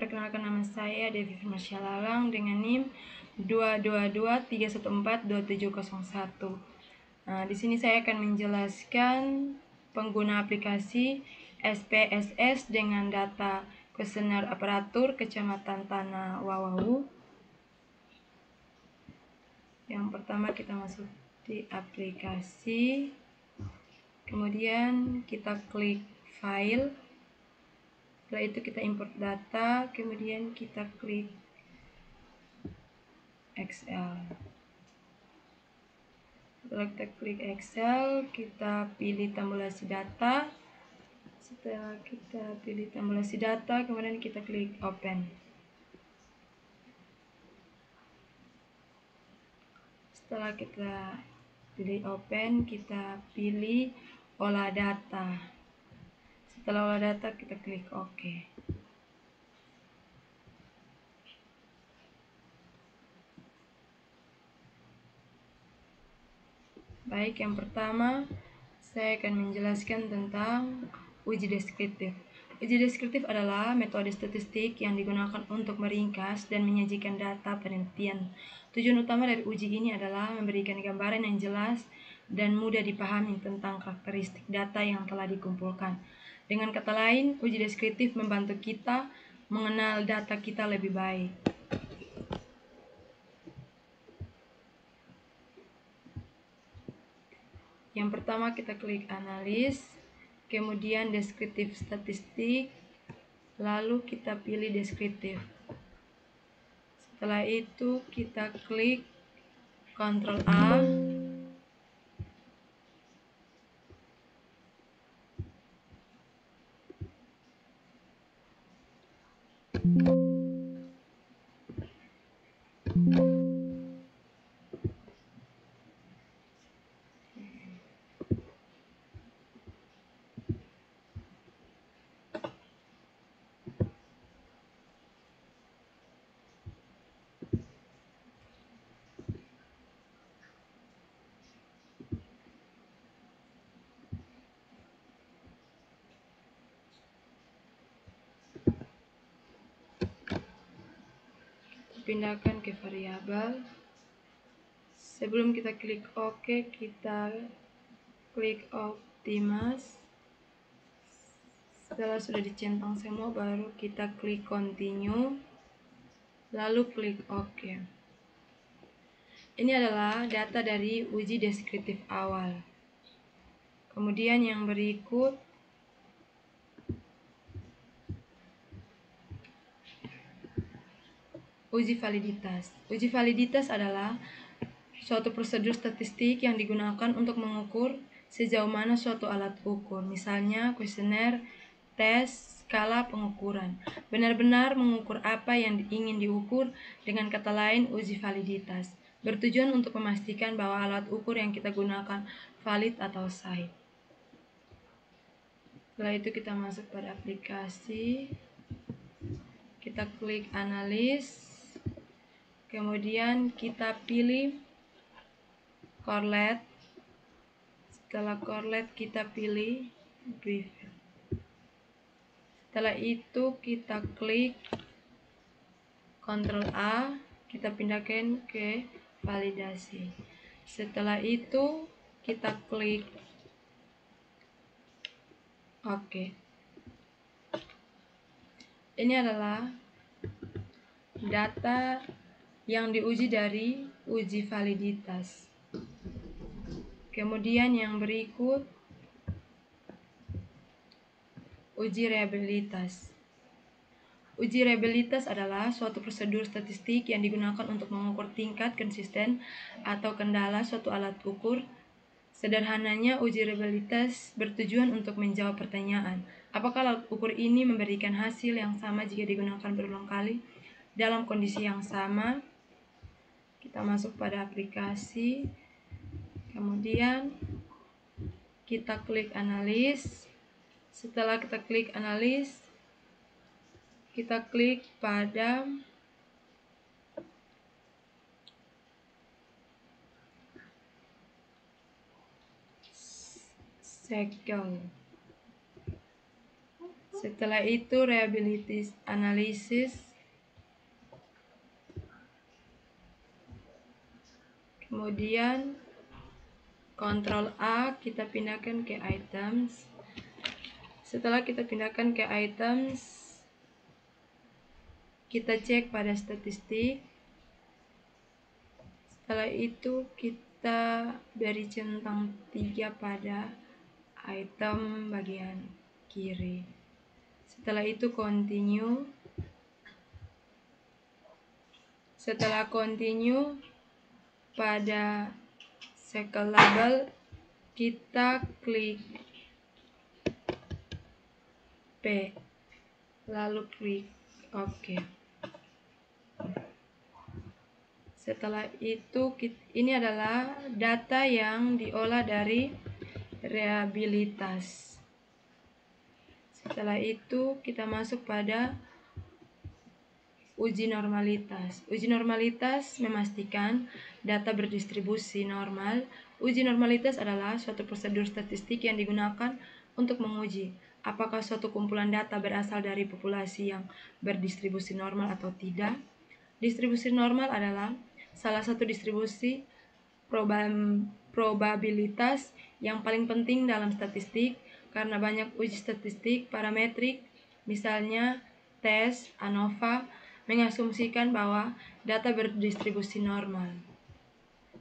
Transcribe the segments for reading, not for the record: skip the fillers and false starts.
Perkenalkan, nama saya Devi Firmasya Lalang dengan NIM 22231427001. Di sini saya akan menjelaskan pengguna aplikasi SPSS dengan data kuesioner aparatur Kecamatan Tanah Wawahu. Yang pertama kita masuk di aplikasi, kemudian kita klik file. Setelah itu kita import data, kemudian kita klik Excel. Setelah kita klik Excel, kita pilih tabulasi data. Setelah kita pilih tabulasi data, kemudian kita klik Open. Setelah kita pilih Open, kita pilih Olah Data. Setelah olah data, kita klik OK. Baik, yang pertama saya akan menjelaskan tentang uji deskriptif. Uji deskriptif adalah metode statistik yang digunakan untuk meringkas dan menyajikan data penelitian. Tujuan utama dari uji ini adalah memberikan gambaran yang jelas dan mudah dipahami tentang karakteristik data yang telah dikumpulkan. Dengan kata lain, uji deskriptif membantu kita mengenal data kita lebih baik. Yang pertama kita klik analis, kemudian deskriptif statistik, lalu kita pilih deskriptif. Setelah itu kita klik Ctrl A. Pindahkan ke variabel. Sebelum kita klik OK, kita klik Optimize. Setelah sudah dicentang semua, baru kita klik Continue, lalu klik OK. Ini adalah data dari uji deskriptif awal. Kemudian yang berikut, uji validitas. Uji validitas adalah suatu prosedur statistik yang digunakan untuk mengukur sejauh mana suatu alat ukur, misalnya kuesioner, tes, skala pengukuran, benar-benar mengukur apa yang ingin diukur. Dengan kata lain, uji validitas bertujuan untuk memastikan bahwa alat ukur yang kita gunakan valid atau sahih. Setelah itu kita masuk pada aplikasi, kita klik analis, kemudian kita pilih correlate. Setelah correlate kita pilih preview. Setelah itu kita klik Ctrl A, kita pindahkan ke validasi. Setelah itu kita klik OK. Ini adalah data yang diuji dari uji validitas. Kemudian yang berikut, uji reliabilitas. Uji reliabilitas adalah suatu prosedur statistik yang digunakan untuk mengukur tingkat konsisten atau kendala suatu alat ukur. Sederhananya, uji reliabilitas bertujuan untuk menjawab pertanyaan, apakah alat ukur ini memberikan hasil yang sama jika digunakan berulang kali dalam kondisi yang sama. Kita masuk pada aplikasi, kemudian kita klik analis. Setelah kita klik analis, kita klik pada cycle. Setelah itu reliability analysis. Kemudian Ctrl A kita pindahkan ke items. Setelah kita pindahkan ke items, kita cek pada statistik. Setelah itu kita beri centang 3 pada item bagian kiri. Setelah itu continue. Setelah continue, pada circle label kita klik P, lalu klik OK. Setelah itu ini adalah data yang diolah dari reliabilitas. Setelah itu kita masuk pada uji normalitas. Uji normalitas memastikan data berdistribusi normal. Uji normalitas adalah suatu prosedur statistik yang digunakan untuk menguji apakah suatu kumpulan data berasal dari populasi yang berdistribusi normal atau tidak. Distribusi normal adalah salah satu distribusi probabilitas yang paling penting dalam statistik karena banyak uji statistik parametrik, misalnya tes ANOVA, mengasumsikan bahwa data berdistribusi normal.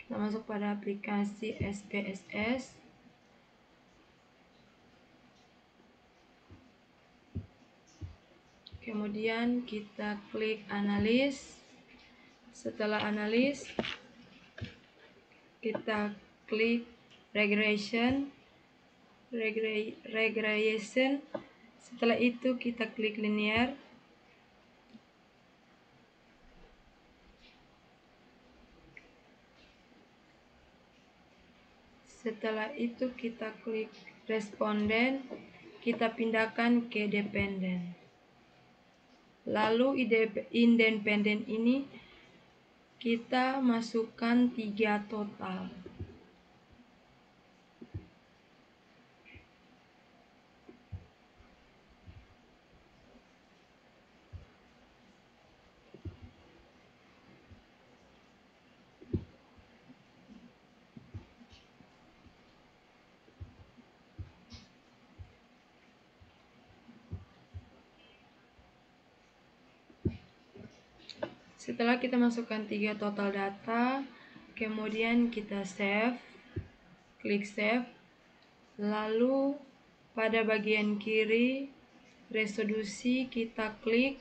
Kita masuk pada aplikasi SPSS. Kemudian kita klik analis. Setelah analis, kita klik regression. Setelah itu kita klik linear. Setelah itu kita klik responden, kita pindahkan ke dependen. Lalu independen ini kita masukkan 3 total. Setelah kita masukkan 3 total data, kemudian kita save, klik save, lalu pada bagian kiri resolusi kita klik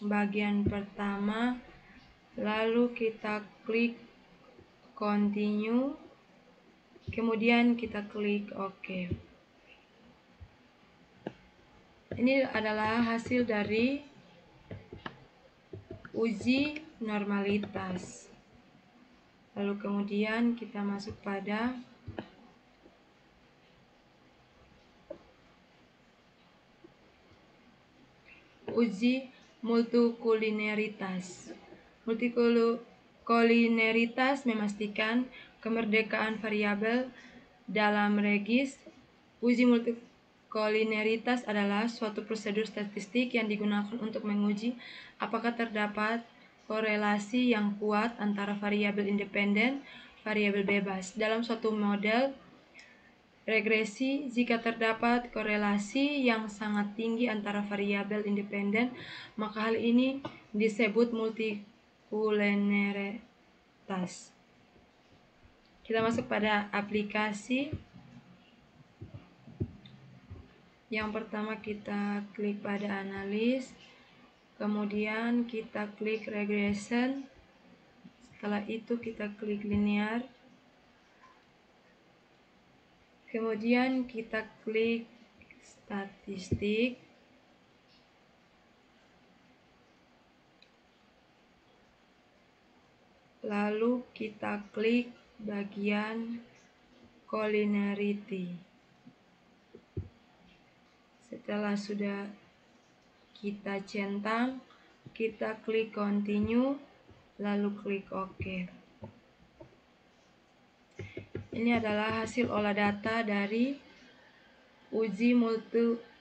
bagian pertama, lalu kita klik continue, kemudian kita klik OK. Ini adalah hasil dari uji normalitas. Lalu kemudian kita masuk pada uji multikulineritas. Multikulineritas memastikan kemerdekaan variabel dalam regis. Uji multikulineritas adalah suatu prosedur statistik yang digunakan untuk menguji apakah terdapat korelasi yang kuat antara variabel independen, variabel bebas dalam suatu model regresi. Jika terdapat korelasi yang sangat tinggi antara variabel independen, maka hal ini disebut multikulineritas. Kita masuk pada aplikasi. Yang pertama kita klik pada analis, kemudian kita klik regression, setelah itu kita klik linear, kemudian kita klik statistik, lalu kita klik bagian collinearity. Setelah sudah kita centang, kita klik continue, lalu klik OK. Ini adalah hasil olah data dari uji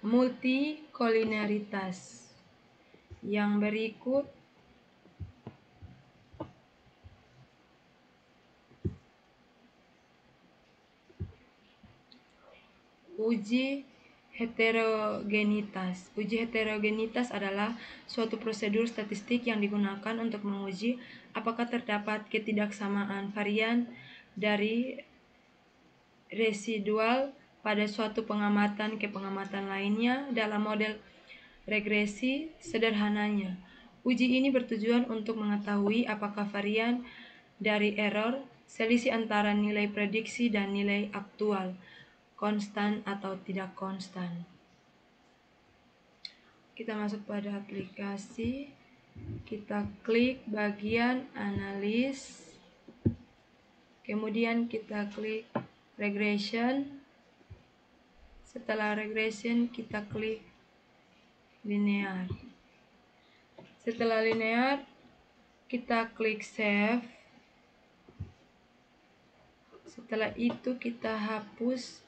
multikolinialitas. Yang berikut uji heterogenitas. Uji heterogenitas adalah suatu prosedur statistik yang digunakan untuk menguji apakah terdapat ketidaksamaan varian dari residual pada suatu pengamatan ke pengamatan lainnya dalam model regresi sederhananya. Uji ini bertujuan untuk mengetahui apakah varian dari error, selisih antara nilai prediksi dan nilai aktual, konstan atau tidak konstan. Kita masuk pada aplikasi, kita klik bagian analis, kemudian kita klik regression. Setelah regression kita klik linear. Setelah linear kita klik save. Setelah itu kita hapus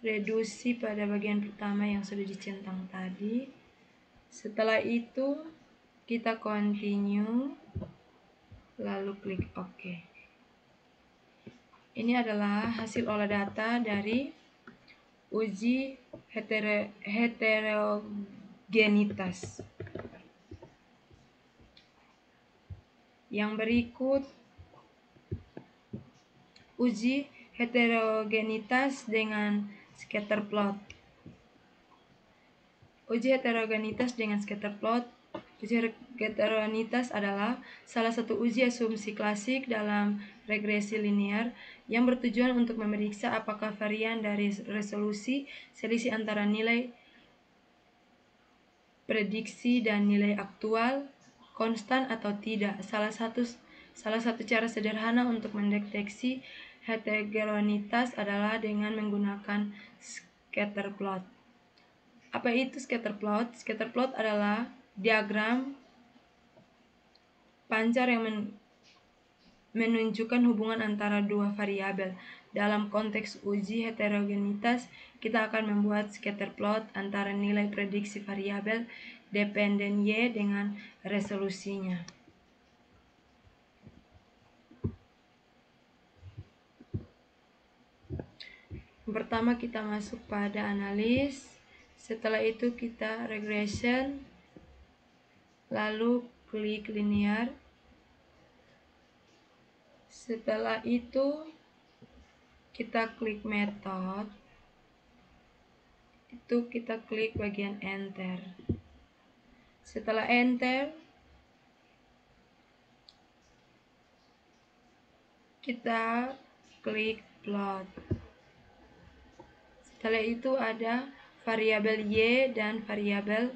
reduksi pada bagian pertama yang sudah dicentang tadi. Setelah itu kita continue, lalu klik OK. Ini adalah hasil olah data dari uji heterogenitas. Yang berikut uji heterogenitas dengan scatter plot. Uji heterogenitas dengan scatter plot. Uji heterogenitas adalah salah satu uji asumsi klasik dalam regresi linear yang bertujuan untuk memeriksa apakah varian dari resolusi selisih antara nilai prediksi dan nilai aktual konstan atau tidak. Salah satu cara sederhana untuk mendeteksi heterogenitas adalah dengan menggunakan scatter plot. Apa itu scatter plot? Scatter plot adalah diagram pancar yang menunjukkan hubungan antara dua variabel. Dalam konteks uji heterogenitas, kita akan membuat scatter plot antara nilai prediksi variabel dependen Y dengan resolusinya. Pertama kita masuk pada analis, setelah itu kita regression, lalu klik linear. Setelah itu kita klik method, itu kita klik bagian enter. Setelah enter kita klik plot. Setelah itu ada variabel Y dan variabel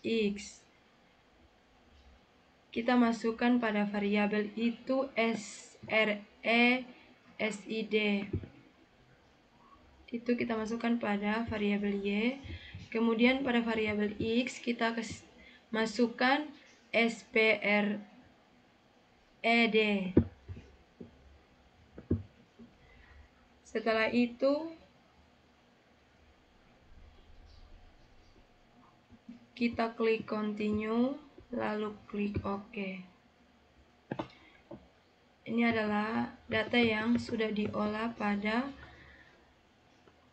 X. Kita masukkan pada variabel itu SRE SID. Itu kita masukkan pada variabel Y. Kemudian pada variabel X kita masukkan SPRED. Setelah itu kita klik continue, lalu klik OK. Ini adalah data yang sudah diolah pada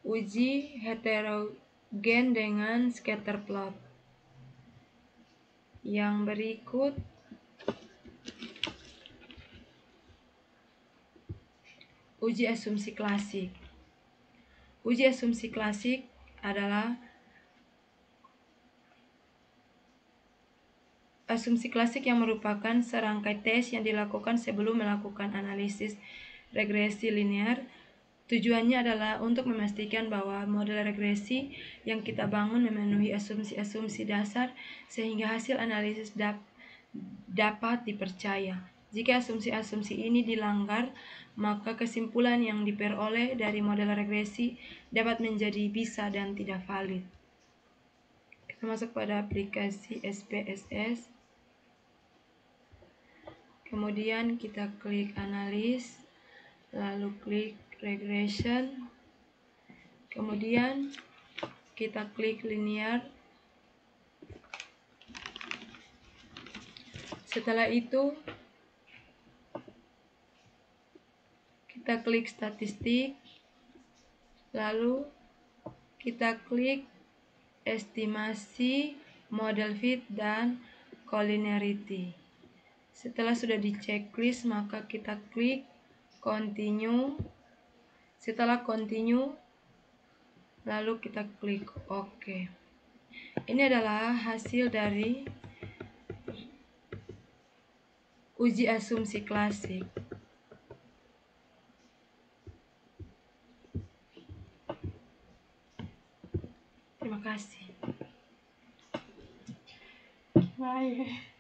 uji heterogen dengan scatter plot. Yang berikut uji asumsi klasik. Uji asumsi klasik adalah asumsi klasik yang merupakan serangkai tes yang dilakukan sebelum melakukan analisis regresi linear. Tujuannya adalah untuk memastikan bahwa model regresi yang kita bangun memenuhi asumsi-asumsi dasar sehingga hasil analisis dapat dipercaya. Jika asumsi-asumsi ini dilanggar, maka kesimpulan yang diperoleh dari model regresi dapat menjadi bisa dan tidak valid. Kita masuk pada aplikasi SPSS. Kemudian kita klik analis, lalu klik regression, kemudian kita klik linear. Setelah itu kita klik statistik, lalu kita klik estimasi, model fit, dan collinearity. Setelah sudah di checklist, maka kita klik continue. Setelah continue, lalu kita klik OK. Ini adalah hasil dari uji asumsi klasik. Terima kasih. Bye.